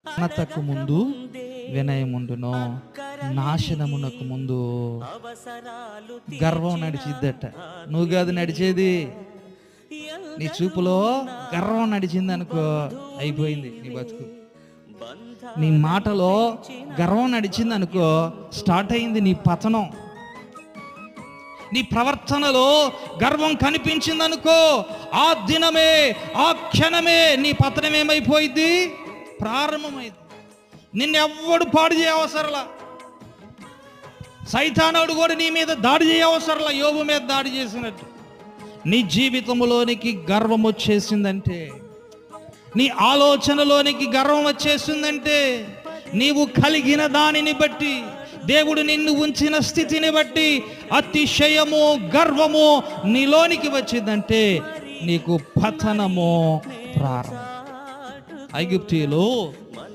ఘనతకు ముందు వినయముండును, నాశనమునకు ముందు గర్వం నడిచిద్దట. నువ్వు కాదు నడిచేది, నీ చూపులో గర్వం నడిచింది అనుకో, అయిపోయింది నీ బతుకు. నీ మాటలో గర్వం నడిచింది అనుకో, స్టార్ట్ అయింది నీ పతనం. నీ ప్రవర్తనలో గర్వం కనిపించింది అనుకో, ఆ దినమే ఆ క్షణమే నీ పతనం ఏమైపోయింది, ప్రారంభమైంది. నిన్నెవ్వడు పాడు చేయవసరలా, సైతానుడు కూడా నీ మీద దాడి చేయవసరలా, యోబు మీద దాడి చేసినట్టు. నీ జీవితంలోనికి గర్వం వచ్చేసిందంటే, నీ ఆలోచనలోనికి గర్వం వచ్చేసిందంటే, నీవు కలిగిన దానిని బట్టి, దేవుడు నిన్ను ఉంచిన స్థితిని బట్టి అతిశయము గర్వము నీలోనికి వచ్చిందంటే నీకు పతనము ప్రారంభం. ఐగుప్తీయులు